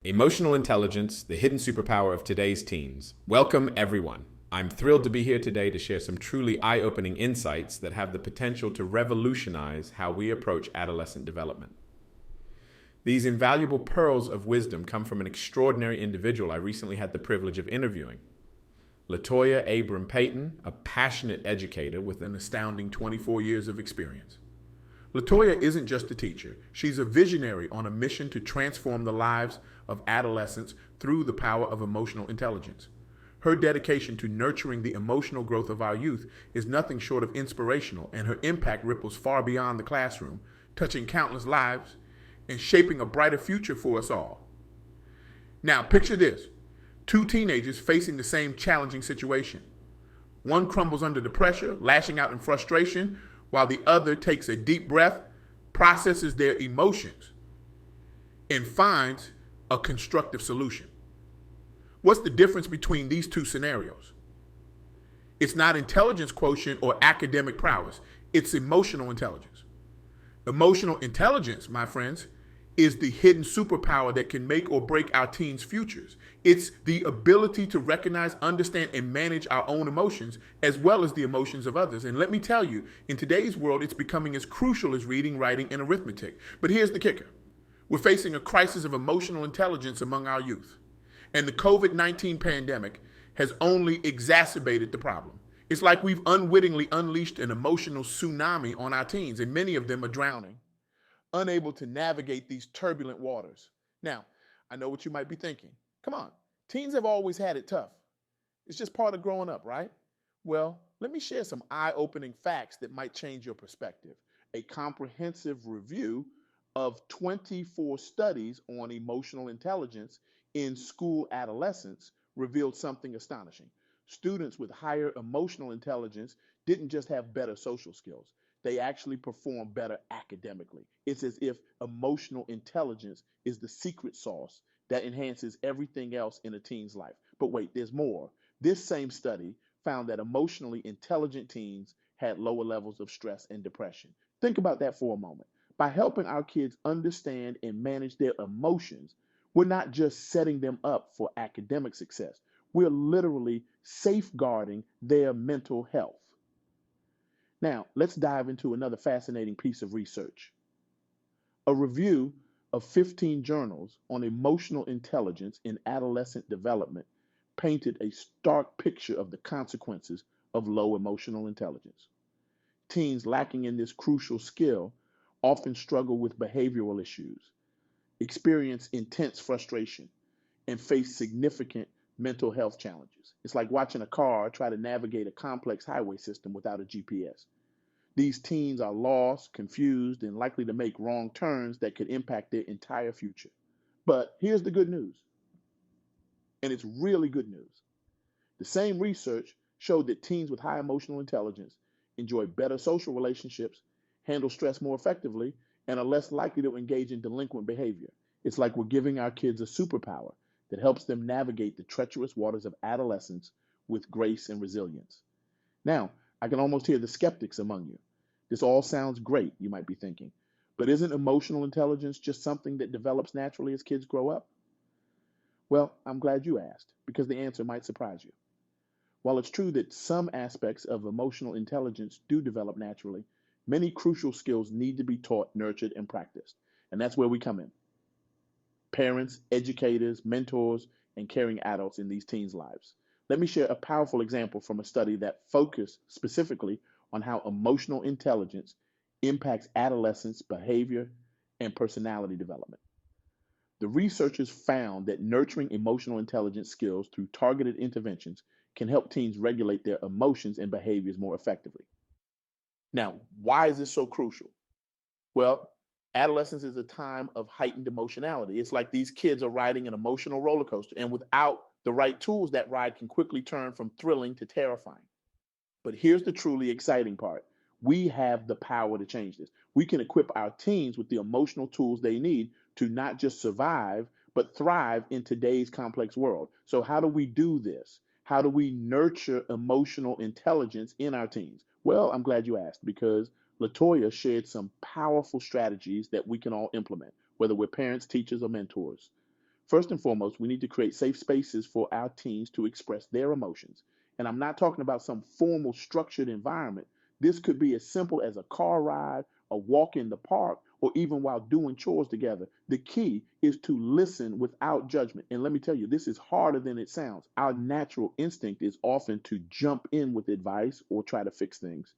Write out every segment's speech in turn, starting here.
Emotional intelligence, the hidden superpower of today's teens. Welcome, everyone. I'm thrilled to be here today to share some truly eye opening insights that have the potential to revolutionize how we approach adolescent development. These invaluable pearls of wisdom come from an extraordinary individual I recently had the privilege of interviewing. Latoya Abram-Payton, a passionate educator with an astounding 24 years of experience. Latoya isn't just a teacher. She's a visionary on a mission to transform the lives of adolescents through the power of emotional intelligence. Her dedication to nurturing the emotional growth of our youth is nothing short of inspirational, and her impact ripples far beyond the classroom, touching countless lives and shaping a brighter future for us all. Now, picture this. Two teenagers facing the same challenging situation. One crumbles under the pressure, lashing out in frustration, while the other takes a deep breath, processes their emotions, and finds a constructive solution. What's the difference between these two scenarios? It's not intelligence quotient or academic prowess. It's emotional intelligence. Emotional intelligence, my friends, is the hidden superpower that can make or break our teens' futures. It's the ability to recognize, understand, and manage our own emotions as well as the emotions of others. And let me tell you, in today's world, it's becoming as crucial as reading, writing, and arithmetic. But here's the kicker. We're facing a crisis of emotional intelligence among our youth. And the COVID-19 pandemic has only exacerbated the problem. It's like we've unwittingly unleashed an emotional tsunami on our teens, and many of them are drowning, unable to navigate these turbulent waters. Now, I know what you might be thinking. Come on, teens have always had it tough. It's just part of growing up, right? Well, let me share some eye-opening facts that might change your perspective. A comprehensive review of 24 studies on emotional intelligence in school adolescents revealed something astonishing. Students with higher emotional intelligence didn't just have better social skills. They actually perform better academically. It's as if emotional intelligence is the secret sauce that enhances everything else in a teen's life. But wait, there's more. This same study found that emotionally intelligent teens had lower levels of stress and depression. Think about that for a moment. By helping our kids understand and manage their emotions, we're not just setting them up for academic success. We're literally safeguarding their mental health. Now, let's dive into another fascinating piece of research. A review of 15 journals on emotional intelligence in adolescent development painted a stark picture of the consequences of low emotional intelligence. Teens lacking in this crucial skill often struggle with behavioral issues, experience intense frustration, and face significant mental health challenges. It's like watching a car try to navigate a complex highway system without a GPS. These teens are lost, confused, and likely to make wrong turns that could impact their entire future. But here's the good news, and it's really good news. The same research showed that teens with high emotional intelligence enjoy better social relationships, handle stress more effectively, and are less likely to engage in delinquent behavior. It's like we're giving our kids a superpower that helps them navigate the treacherous waters of adolescence with grace and resilience. Now, I can almost hear the skeptics among you. This all sounds great, you might be thinking, but isn't emotional intelligence just something that develops naturally as kids grow up? Well, I'm glad you asked, because the answer might surprise you. While it's true that some aspects of emotional intelligence do develop naturally, many crucial skills need to be taught, nurtured, and practiced. And that's where we come in. Parents, educators, mentors, and caring adults in these teens' lives. Let me share a powerful example from a study that focused specifically on how emotional intelligence impacts adolescents' behavior and personality development. The researchers found that nurturing emotional intelligence skills through targeted interventions can help teens regulate their emotions and behaviors more effectively. Now, why is this so crucial? Well, adolescence is a time of heightened emotionality. It's like these kids are riding an emotional roller coaster, and without the right tools, that ride can quickly turn from thrilling to terrifying. But here's the truly exciting part. We have the power to change this. We can equip our teens with the emotional tools they need to not just survive, but thrive in today's complex world. So, how do we do this? How do we nurture emotional intelligence in our teens? Well, I'm glad you asked, because Latoya shared some powerful strategies that we can all implement, whether we're parents, teachers, or mentors. First and foremost, we need to create safe spaces for our teens to express their emotions. And I'm not talking about some formal, structured environment. This could be as simple as a car ride, a walk in the park, or even while doing chores together. The key is to listen without judgment. And let me tell you, this is harder than it sounds. Our natural instinct is often to jump in with advice or try to fix things.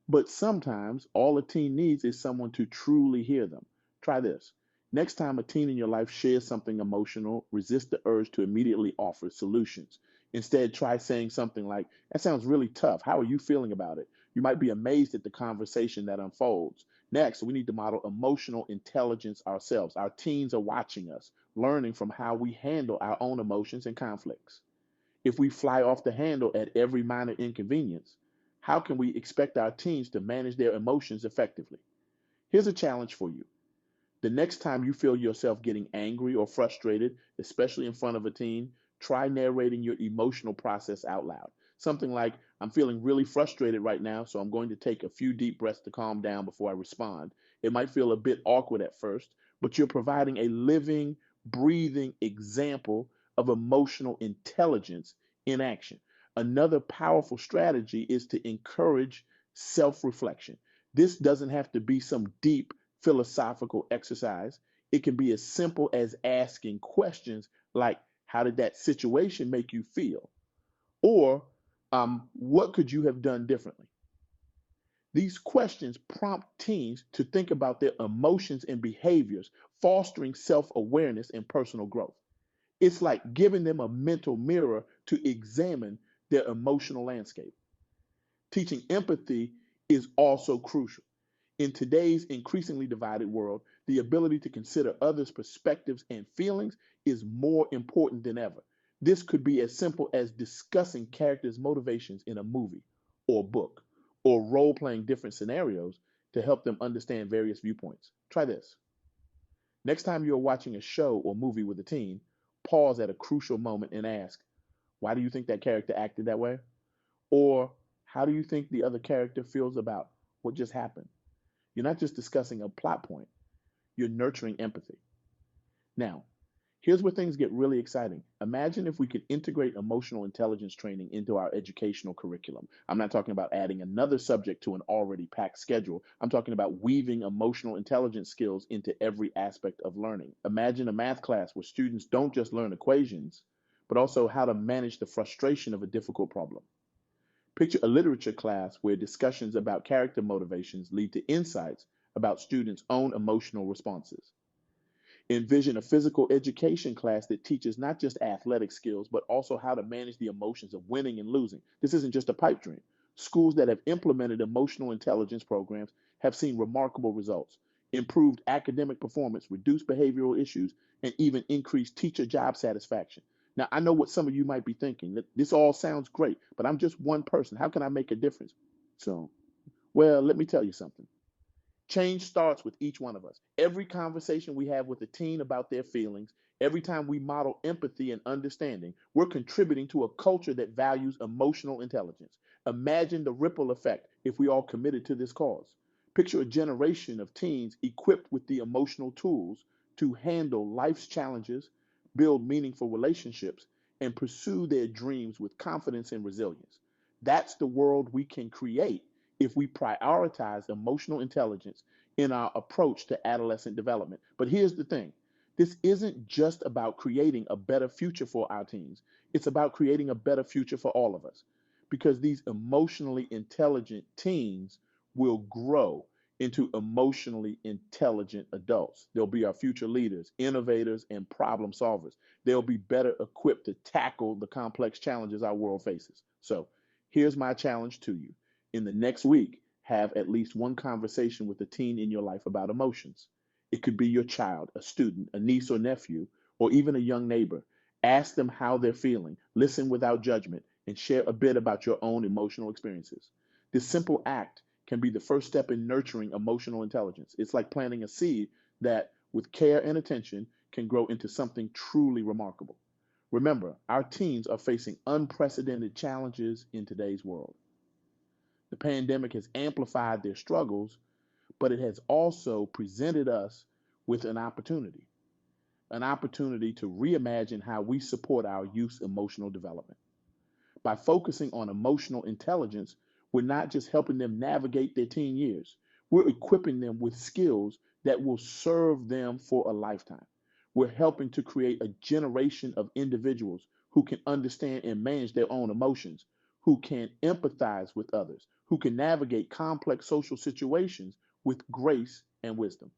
But sometimes all a teen needs is someone to truly hear them. Try this. Next time a teen in your life shares something emotional, resist the urge to immediately offer solutions. Instead, try saying something like, "That sounds really tough. How are you feeling about it?" You might be amazed at the conversation that unfolds. Next, we need to model emotional intelligence ourselves. Our teens are watching us, learning from how we handle our own emotions and conflicts. If we fly off the handle at every minor inconvenience, how can we expect our teens to manage their emotions effectively? Here's a challenge for you. The next time you feel yourself getting angry or frustrated, especially in front of a teen, try narrating your emotional process out loud. Something like, "I'm feeling really frustrated right now, so I'm going to take a few deep breaths to calm down before I respond." It might feel a bit awkward at first, but you're providing a living, breathing example of emotional intelligence in action. Another powerful strategy is to encourage self reflection. This doesn't have to be some deep philosophical exercise. It can be as simple as asking questions like, "How did that situation make you feel?" Or, "What could you have done differently?" These questions prompt teens to think about their emotions and behaviors, fostering self awareness and personal growth. It's like giving them a mental mirror to examine their emotional landscape. Teaching empathy is also crucial. In today's increasingly divided world, the ability to consider others' perspectives and feelings is more important than ever. This could be as simple as discussing characters' motivations in a movie or book, or role playing different scenarios to help them understand various viewpoints. Try this. Next time you're watching a show or movie with a teen, pause at a crucial moment and ask, "Why do you think that character acted that way?" Or, "How do you think the other character feels about what just happened?" You're not just discussing a plot point, you're nurturing empathy. Now, here's where things get really exciting. Imagine if we could integrate emotional intelligence training into our educational curriculum. I'm not talking about adding another subject to an already packed schedule. I'm talking about weaving emotional intelligence skills into every aspect of learning. Imagine a math class where students don't just learn equations, but also how to manage the frustration of a difficult problem. Picture a literature class where discussions about character motivations lead to insights about students' own emotional responses. Envision a physical education class that teaches not just athletic skills, but also how to manage the emotions of winning and losing. This isn't just a pipe dream. Schools that have implemented emotional intelligence programs have seen remarkable results: improved academic performance, reduced behavioral issues, and even increased teacher job satisfaction. Now, I know what some of you might be thinking, that this all sounds great, but I'm just one person. How can I make a difference? So, well, let me tell you something. Change starts with each one of us. Every conversation we have with a teen about their feelings, every time we model empathy and understanding, we're contributing to a culture that values emotional intelligence. Imagine the ripple effect if we all committed to this cause. Picture a generation of teens equipped with the emotional tools to handle life's challenges, build meaningful relationships, and pursue their dreams with confidence and resilience. That's the world we can create if we prioritize emotional intelligence in our approach to adolescent development. But here's the thing: this isn't just about creating a better future for our teens, it's about creating a better future for all of us. Because these emotionally intelligent teens will grow into emotionally intelligent adults. They'll be our future leaders, innovators, and problem solvers. They'll be better equipped to tackle the complex challenges our world faces. So, here's my challenge to you: in the next week, have at least one conversation with a teen in your life about emotions. It could be your child, a student, a niece or nephew, or even a young neighbor. Ask them how they're feeling, listen without judgment, and share a bit about your own emotional experiences. This simple act can be the first step in nurturing emotional intelligence. It's like planting a seed that, with care and attention, can grow into something truly remarkable. Remember, our teens are facing unprecedented challenges in today's world. The pandemic has amplified their struggles, but it has also presented us with an opportunity. an opportunity to reimagine how we support our youth's emotional development. By focusing on emotional intelligence, we're not just helping them navigate their teen years, we're equipping them with skills that will serve them for a lifetime. We're helping to create a generation of individuals who can understand and manage their own emotions, who can empathize with others, who can navigate complex social situations with grace and wisdom.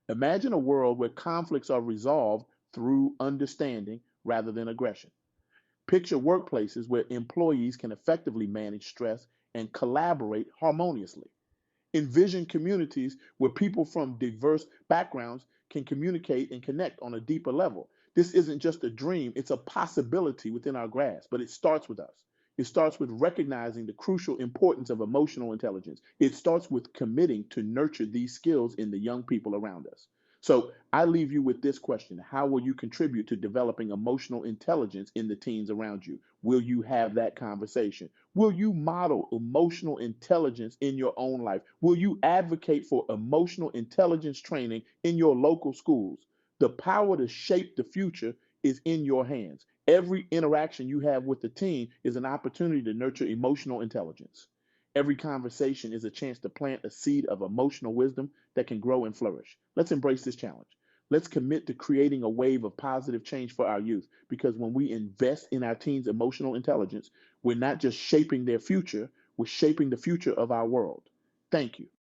Imagine a world where conflicts are resolved through understanding rather than aggression. Picture workplaces where employees can effectively manage stress and collaborate harmoniously. Envision communities where people from diverse backgrounds can communicate and connect on a deeper level. This isn't just a dream, it's a possibility within our grasp, but it starts with us. It starts with recognizing the crucial importance of emotional intelligence. It starts with committing to nurture these skills in the young people around us. So I leave you with this question. How will you contribute to developing emotional intelligence in the teens around you? Will you have that conversation? Will you model emotional intelligence in your own life? Will you advocate for emotional intelligence training in your local schools? The power to shape the future is in your hands. Every interaction you have with the teen is an opportunity to nurture emotional intelligence. Every conversation is a chance to plant a seed of emotional wisdom that can grow and flourish. Let's embrace this challenge. Let's commit to creating a wave of positive change for our youth because when we invest in our teens' emotional intelligence, we're not just shaping their future, we're shaping the future of our world. Thank you.